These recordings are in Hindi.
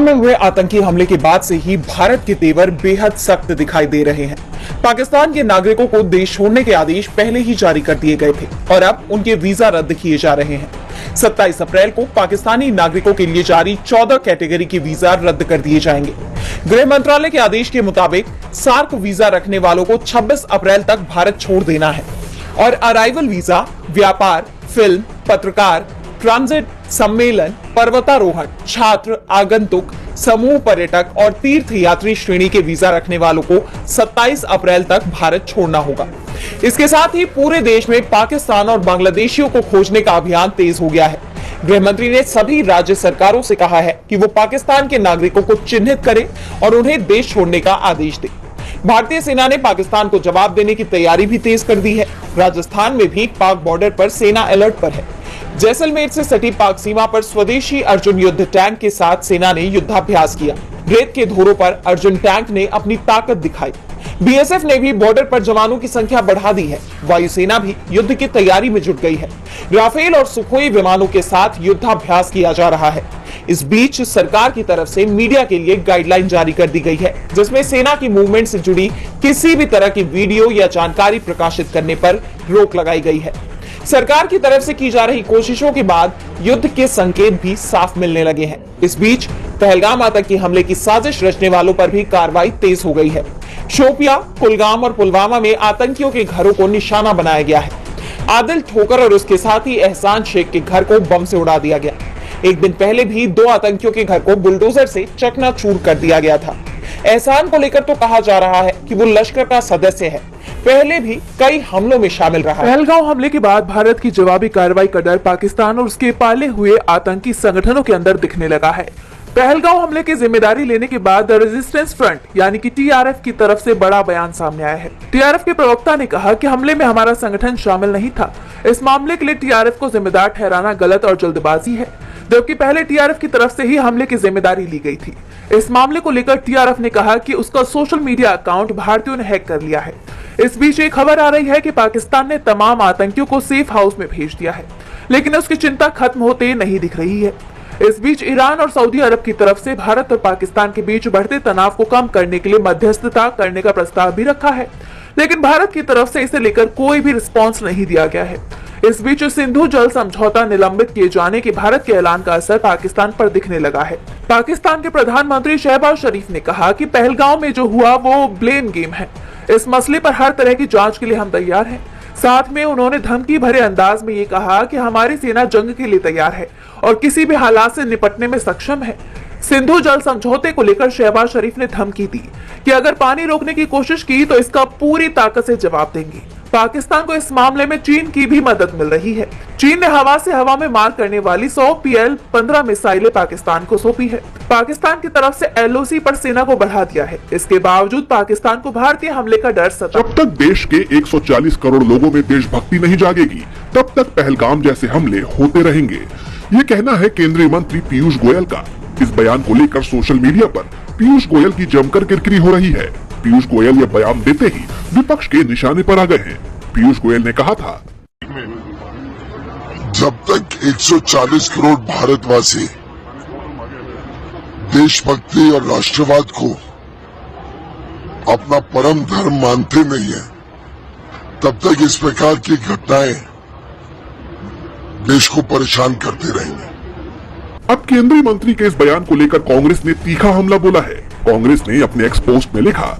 में हुए आतंकी हमले के बाद से ही भारत के तेवर बेहद सख्त दिखाई दे रहे हैं। पाकिस्तान के नागरिकों को देश छोड़ने के आदेश पहले ही जारी कर दिए गए थे और अब उनके वीजा रद्द किए जा रहे हैं। 27 अप्रैल को पाकिस्तानी नागरिकों के लिए जारी 14 कैटेगरी के वीजा रद्द कर दिए जाएंगे। गृह मंत्रालय के आदेश के मुताबिक सार्क वीजा रखने वालों को 26 अप्रैल तक भारत छोड़ देना है और अराइवल वीजा व्यापार, फिल्म, पत्रकार, ट्रांजिट, सम्मेलन, पर्वतारोहण, छात्र, आगंतुक, समूह पर्यटक और तीर्थ यात्री श्रेणी के वीजा रखने वालों को 27 अप्रैल तक भारत छोड़ना होगा। इसके साथ ही पूरे देश में पाकिस्तान और बांग्लादेशियों को खोजने का अभियान तेज हो गया है। गृह मंत्री ने सभी राज्य सरकारों से कहा है कि वो पाकिस्तान के नागरिकों को चिन्हित करें और उन्हें देश छोड़ने का आदेश दें। भारतीय सेना ने पाकिस्तान को जवाब देने की तैयारी भी तेज कर दी है। राजस्थान में भी पाक बॉर्डर पर सेना अलर्ट पर है। जैसलमेर से सटी पाक सीमा पर स्वदेशी अर्जुन युद्ध टैंक के साथ सेना ने युद्धाभ्यास किया। रेत के धोरों पर अर्जुन टैंक ने अपनी ताकत दिखाई। बीएसएफ ने भी बॉर्डर पर जवानों की संख्या बढ़ा दी है। वायुसेना भी युद्ध की तैयारी में जुट गई है। राफेल और सुखोई विमानों के साथ युद्धाभ्यास किया जा रहा है। इस बीच सरकार की तरफ से मीडिया के लिए गाइडलाइन जारी कर दी गई है, जिसमें सेना की मूवमेंट से जुड़ी किसी भी तरह की वीडियो या जानकारी प्रकाशित करने पर रोक लगाई गई है। सरकार की तरफ से की जा रही कोशिशों के बाद युद्ध के संकेत भी साफ मिलने लगे हैं। इस बीच पहलगाम आतंकी हमले की साजिश रचने वालों पर भी कार्रवाई तेज हो गई है। शोपिया, कुलगाम और पुलवामा में आतंकियों के घरों को निशाना बनाया गया है। आदिल ठोकर और उसके साथी एहसान शेख के घर को बम से उड़ा दिया गया। एक दिन पहले भी 2 आतंकियों के घर को बुलडोजर से चकनाचूर कर दिया गया था। एहसान को लेकर तो कहा जा रहा है कि वो लश्कर का सदस्य है, पहले भी कई हमलों में शामिल रहा है। पहलगाम हमले के बाद भारत की जवाबी कार्रवाई का डर पाकिस्तान और उसके पाले हुए आतंकी संगठनों के अंदर दिखने लगा है। पहलगाम हमले की जिम्मेदारी लेने के बाद द रेजिस्टेंस फ्रंट यानी कि टीआरएफ की तरफ से बड़ा बयान सामने आया है। टीआरएफ के प्रवक्ता ने कहा कि हमले में हमारा संगठन शामिल नहीं था। इस मामले के लिए टीआरएफ को जिम्मेदार ठहराना गलत और जल्दबाजी है, जबकि पहले टीआरएफ की तरफ से ही हमले की जिम्मेदारी ली गई थी। इस मामले को लेकर टीआरएफ ने कहा कि उसका सोशल मीडिया अकाउंट भारतीयों ने हैक कर लिया है। इस बीच एक खबर आ रही है कि पाकिस्तान ने तमाम आतंकियों को सेफ हाउस में भेज दिया है, लेकिन उसकी चिंता खत्म होते नहीं दिख रही है। इस बीच ईरान और सऊदी अरब की तरफ से भारत और पाकिस्तान के बीच बढ़ते तनाव को कम करने के लिए मध्यस्थता करने का प्रस्ताव भी रखा है, लेकिन भारत की तरफ से इसे लेकर कोई भी रिस्पॉन्स नहीं दिया गया है। इस बीच सिंधु जल समझौता निलंबित किए जाने के भारत के ऐलान का असर पाकिस्तान पर दिखने लगा है। पाकिस्तान के प्रधानमंत्री शहबाज शरीफ ने कहा कि पहलगाम में जो हुआ वो ब्लेम गेम है। इस मसले पर हर तरह की जांच के लिए हम तैयार हैं। साथ में उन्होंने धमकी भरे अंदाज में ये कहा कि हमारी सेना जंग के लिए तैयार है और किसी भी हालात से निपटने में सक्षम है। सिंधु जल समझौते को लेकर शहबाज शरीफ ने धमकी दी कि अगर पानी रोकने की कोशिश की तो इसका पूरी ताकत से जवाब देंगे। पाकिस्तान को इस मामले में चीन की भी मदद मिल रही है। चीन ने हवा से हवा में मार करने वाली 100 PL-15 मिसाइलें पाकिस्तान को सौंपी है। पाकिस्तान की तरफ से LOC पर सेना को बढ़ा दिया है। इसके बावजूद पाकिस्तान को भारतीय हमले का डर सता। जब तक देश के 140 करोड़ लोगों में देशभक्ति नहीं जागेगी, तब तक पहलगाम जैसे हमले होते रहेंगे। ये कहना है केंद्रीय मंत्री पीयूष गोयल का। इस बयान को लेकर सोशल मीडिया पर पीयूष गोयल की जमकर किरकिरी हो रही है। पीयूष गोयल ये बयान देते ही विपक्ष के निशाने पर आ गए हैं। पीयूष गोयल ने कहा था, जब तक 140 करोड़ भारतवासी देशभक्ति और राष्ट्रवाद को अपना परम धर्म मानते नहीं है, तब तक इस प्रकार की घटनाएं देश को परेशान करते रहेंगे। अब केंद्रीय मंत्री के इस बयान को लेकर कांग्रेस ने तीखा हमला बोला है। कांग्रेस ने अपने एक्स पोस्ट में लिखा,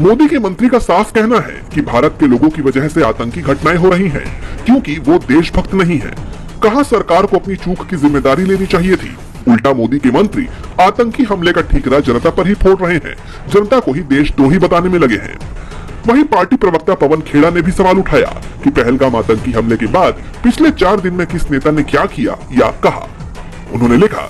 मोदी के मंत्री का साफ कहना है कि भारत के लोगों की वजह से आतंकी घटनाएं हो रही हैं, क्योंकि वो देशभक्त नहीं है। कहा सरकार को अपनी चूक की जिम्मेदारी लेनी चाहिए थी। उल्टा मोदी के मंत्री आतंकी हमले का ठीकरा जनता पर ही फोड़ रहे हैं, जनता को ही देशद्रोही बताने में लगे हैं। वहीं पार्टी प्रवक्ता पवन खेड़ा ने भी सवाल उठाया कि पहलगाम आतंकी हमले के बाद पिछले 4 दिन में किस नेता ने क्या किया या कहा। उन्होंने लिखा,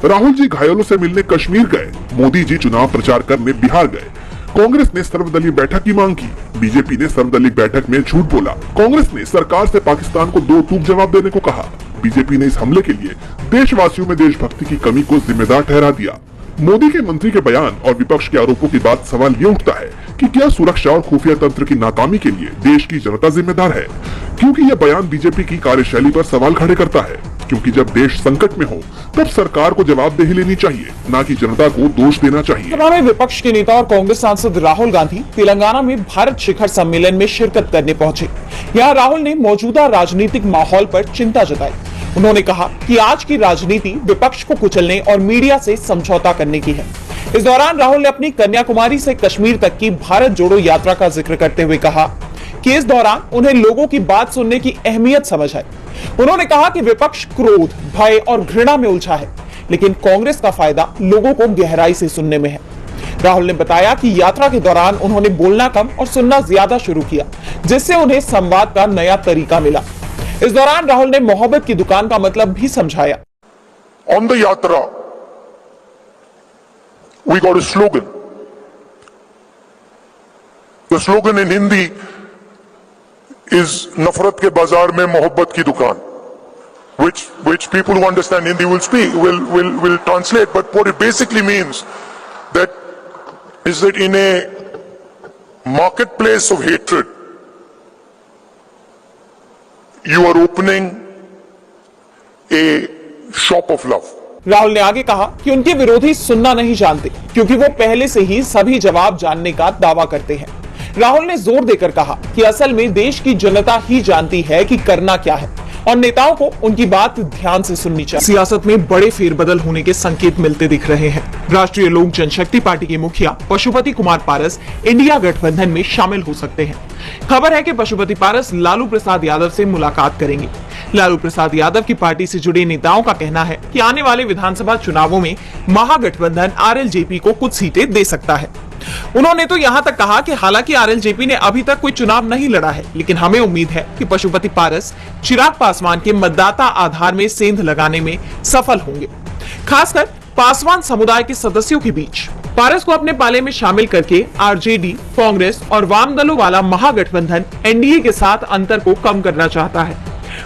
राहुल जी घायलों से मिलने कश्मीर गए, मोदी जी चुनाव प्रचार करने बिहार गए। कांग्रेस ने सर्वदलीय बैठक की मांग की, बीजेपी ने सर्वदलीय बैठक में झूठ बोला। कांग्रेस ने सरकार से पाकिस्तान को 2 टूक जवाब देने को कहा। बीजेपी ने इस हमले के लिए देशवासियों में देशभक्ति की कमी को जिम्मेदार ठहरा दिया। मोदी के मंत्री के बयान और विपक्ष के आरोपों के बाद सवाल ये उठता है कि क्या सुरक्षा और खुफिया तंत्र की नाकामी के लिए देश की जनता जिम्मेदार है, क्योंकि यह बयान बीजेपी की कार्यशैली पर सवाल खड़े करता है। क्योंकि जब देश संकट में हो तब सरकार को जवाबदेही लेनी चाहिए, न कि जनता को दोष देना चाहिए। सभा में विपक्ष के नेता और कांग्रेस सांसद राहुल गांधी तेलंगाना में भारत शिखर सम्मेलन में शिरकत करने पहुंचे। यहाँ राहुल ने मौजूदा राजनीतिक माहौल पर चिंता जताई। उन्होंने कहा कि आज की राजनीति विपक्ष को कुचलने और मीडिया से समझौता करने की है। इस दौरान राहुल ने अपनी कन्याकुमारी से कश्मीर तक की भारत जोड़ो यात्रा का जिक्र करते हुए कहा कि इस दौरान उन्हें लोगों की बात सुनने की अहमियत समझ आई। उन्होंने कहा कि विपक्ष क्रोध, भय और घृणा में उलझा है, लेकिन कांग्रेस का फायदा लोगों को गहराई से सुनने में है। राहुल ने बताया कि यात्रा के दौरान उन्होंने बोलना कम और सुनना ज्यादा शुरू किया, जिससे उन्हें संवाद का नया तरीका मिला। इस दौरान राहुल ने मोहब्बत की दुकान का मतलब भी समझाया। On the yatra, we got a slogan. The slogan in Hindi is "नफरत के बाजार में मोहब्बत की दुकान," which people who understand Hindi will speak, will translate. But what it basically means is that in a marketplace of hatred, you are opening a shop of love. Rahul ने आगे कहा कि उनके विरोधी सुनना नहीं जानते, क्योंकि वो पहले से ही सभी जवाब जानने का दावा करते हैं। राहुल ने जोर देकर कहा कि असल में देश की जनता ही जानती है कि करना क्या है और नेताओं को उनकी बात ध्यान से सुननी चाहिए। सियासत में बड़े फेरबदल होने के संकेत मिलते दिख रहे हैं। राष्ट्रीय लोक जनशक्ति पार्टी के मुखिया पशुपति कुमार पारस इंडिया गठबंधन में शामिल हो सकते हैं। खबर है कि पशुपति पारस लालू प्रसाद यादव से मुलाकात करेंगे। लालू प्रसाद यादव की पार्टी से जुड़े नेताओं का कहना है कि आने वाले विधानसभा चुनावों में महागठबंधन आरएलजेपी को कुछ सीटें दे सकता है। उन्होंने तो यहां तक कहा कि हालांकि आरएलजेपी ने अभी तक कोई चुनाव नहीं लड़ा है, लेकिन हमें उम्मीद है कि पशुपति पारस चिराग पासवान के मतदाता आधार में सेंध लगाने में सफल होंगे। खासकर पासवान समुदाय के सदस्यों के बीच पारस को अपने पाले में शामिल करके आरजेडी, कांग्रेस और वाम दलों वाला महागठबंधन एनडीए के साथ अंतर को कम करना चाहता है।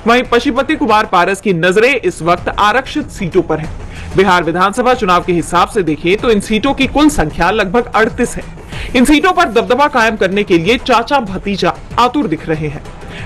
वहीं पशुपति कुमार पारस की नजरें इस वक्त आरक्षित सीटों पर है। बिहार विधानसभा चुनाव के हिसाब से देखें तो इन सीटों की कुल संख्या लगभग 38 है। इन सीटों पर दबदबा कायम करने के लिए चाचा भतीजा आतुर दिख रहे हैं।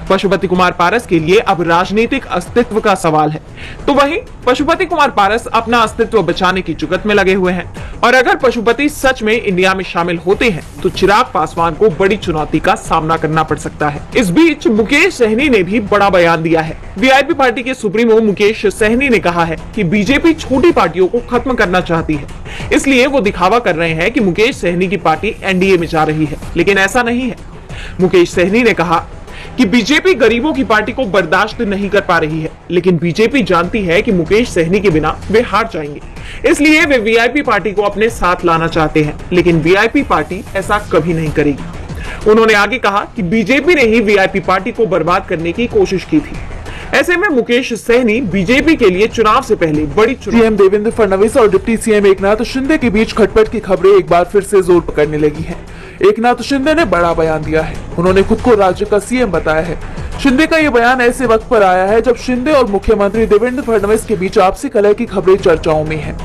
पशुपति कुमार पारस के लिए अब राजनीतिक अस्तित्व का सवाल है, तो वहीं पशुपति कुमार पारस अपना अस्तित्व बचाने की जुगत में लगे हुए हैं। और अगर पशुपति सच में इंडिया में शामिल होते हैं तो चिराग पासवान को बड़ी चुनौती का सामना करना पड़ सकता है। इस बीच मुकेश सहनी ने भी बड़ा बयान दिया है। वीआईपी पार्टी के सुप्रीमो मुकेश सहनी ने कहा है कि बीजेपी छोटी पार्टियों को खत्म करना चाहती है, इसलिए वो दिखावा कर रहे हैं कि मुकेश सहनी की पार्टी एनडीए में जा रही है, लेकिन ऐसा नहीं है। मुकेश सहनी ने कहा कि बीजेपी गरीबों की पार्टी को बर्दाश्त नहीं कर पा रही है, लेकिन बीजेपी जानती है कि मुकेश सहनी के बिना वे हार जाएंगे, इसलिए वे वीआईपी पार्टी को अपने साथ लाना चाहते हैं, लेकिन वीआईपी पार्टी ऐसा कभी नहीं करेगी। उन्होंने आगे कहा कि बीजेपी ने ही वीआईपी पार्टी को बर्बाद करने की कोशिश की थी। ऐसे में मुकेश सहनी बीजेपी के लिए चुनाव से पहले बड़ी सीएम देवेंद्र फडणवीस और डिप्टी सीएम एकनाथ शिंदे के बीच खटपट की खबरें एक बार फिर से जोर पकड़ने लगी हैं। एकनाथ शिंदे ने बड़ा बयान दिया है। उन्होंने खुद को राज्य का सीएम बताया है। शिंदे का ये बयान ऐसे वक्त पर आया है जब शिंदे और मुख्यमंत्री देवेंद्र फडणवीस के बीच आपसी कलह की खबरें चर्चाओं में है।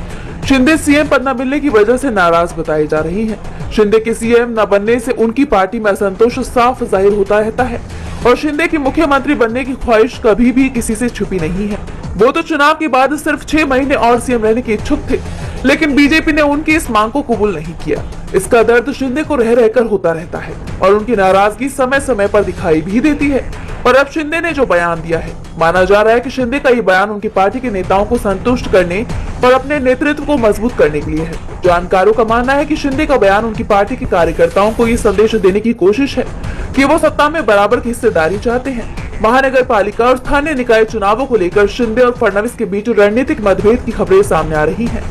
शिंदे सीएम पद न मिलने की वजह से नाराज बताई जा रही है। शिंदे के सीएम न बनने से उनकी पार्टी में असंतोष साफ जाहिर होता रहता है और शिंदे की मुख्यमंत्री बनने की ख्वाहिश कभी भी किसी से छुपी नहीं है। वो तो चुनाव के बाद सिर्फ 6 महीने और सीएम रहने के इच्छुक थे, लेकिन बीजेपी ने उनकी इस मांग को कबूल नहीं किया। इसका दर्द शिंदे को रह रहकर होता रहता है और उनकी नाराजगी समय समय पर दिखाई भी देती है। और अब शिंदे ने जो बयान दिया है, माना जा रहा है कि शिंदे का ये बयान उनकी पार्टी के नेताओं को संतुष्ट करने और अपने नेतृत्व को मजबूत करने के लिए है। जानकारों का मानना है कि शिंदे का बयान उनकी पार्टी के कार्यकर्ताओं को ये संदेश देने की कोशिश है कि वो सत्ता में बराबर की हिस्सेदारी चाहते हैं। महानगर पालिका और स्थानीय निकाय चुनावों को लेकर शिंदे और फडणवीस के बीच रणनीतिक मतभेद की खबरें सामने आ रही हैं।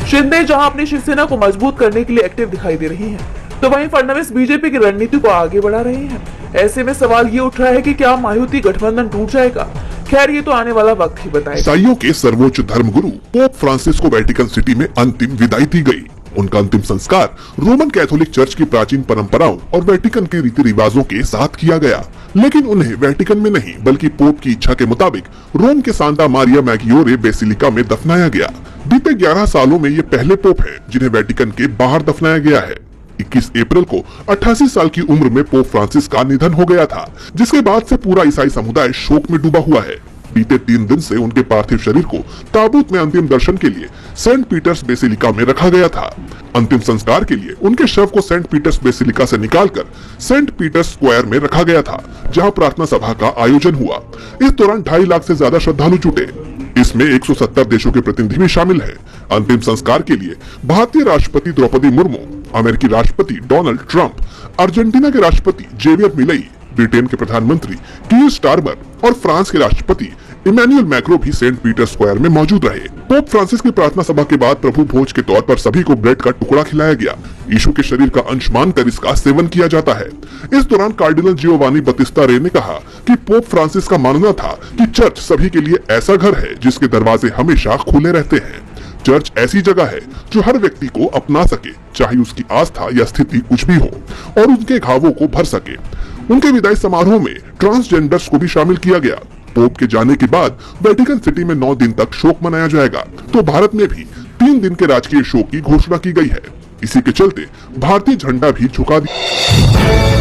शिंदे जहां अपनी शिवसेना को मजबूत करने के लिए एक्टिव दिखाई दे रही हैं, तो वहीं फडणवीस बीजेपी की रणनीति को आगे बढ़ा रहे हैं। ऐसे में सवाल ये उठ रहा है कि क्या महायुति गठबंधन टूट जाएगा? खैर, ये तो आने वाला वक्त ही बताएगा। ईसाइयों के सर्वोच्च धर्मगुरु पोप फ्रांसिस को वेटिकन सिटी में अंतिम विदाई दी गई। उनका अंतिम संस्कार रोमन कैथोलिक चर्च की प्राचीन परंपराओं और वेटिकन के रीति रिवाजों के साथ किया गया, लेकिन उन्हें वेटिकन में नहीं बल्कि पोप की इच्छा के मुताबिक रोम के सांता मारिया मैग्योरे बेसिलिका में दफनाया गया। बीते 11 सालों में ये पहले पोप है जिन्हें वेटिकन के बाहर दफनाया गया है। 21 अप्रैल को 88 साल की उम्र में पोप फ्रांसिस का निधन हो गया था, जिसके बाद से पूरा ईसाई समुदाय शोक में डूबा हुआ है। बीते 3 दिन से उनके पार्थिव शरीर को ताबूत में अंतिम दर्शन के लिए सेंट पीटर्स बेसिलिका में रखा गया था। अंतिम संस्कार के लिए उनके शव को सेंट पीटर्स बेसिलिका से निकालकर सेंट पीटर्स स्क्वायर में रखा गया था, जहां प्रार्थना सभा का आयोजन हुआ। इस दौरान 2.5 लाख से ज्यादा श्रद्धालु जुटे। इसमें 170 देशों के प्रतिनिधि भी शामिल हैं। अंतिम संस्कार के लिए भारतीय राष्ट्रपति द्रौपदी मुर्मू, अमेरिकी राष्ट्रपति डोनाल्ड ट्रंप, अर्जेंटीना के राष्ट्रपति जेवियर मिलेई, ब्रिटेन के प्रधानमंत्री कीर स्टारमर और फ्रांस के राष्ट्रपति इमैनुअल मैक्रो भी सेंट पीटर्स स्क्वायर में मौजूद रहे। पोप फ्रांसिस की प्रार्थना सभा के बाद प्रभु भोज के तौर पर सभी को ब्रेड का टुकड़ा खिलाया गया। यीशु के शरीर का अंश मानकर इसका सेवन किया जाता है। इस दौरान कार्डिनल जियोवानी बतिस्ता रे ने कहा कि पोप फ्रांसिस का मानना था कि चर्च सभी के लिए ऐसा घर है जिसके दरवाजे हमेशा खुले रहते हैं। चर्च ऐसी जगह है जो हर व्यक्ति को अपना सके, चाहे उसकी आस्था या स्थिति कुछ भी हो, और उनके घावों को भर सके। उनके विदाई समारोह में ट्रांसजेंडर्स को भी शामिल किया गया। पोप के जाने के बाद वेटिकन सिटी में 9 दिन तक शोक मनाया जाएगा, तो भारत में भी 3 दिन के राजकीय शोक की घोषणा की गई है। इसी के चलते भारतीय झंडा भी झुका दिया।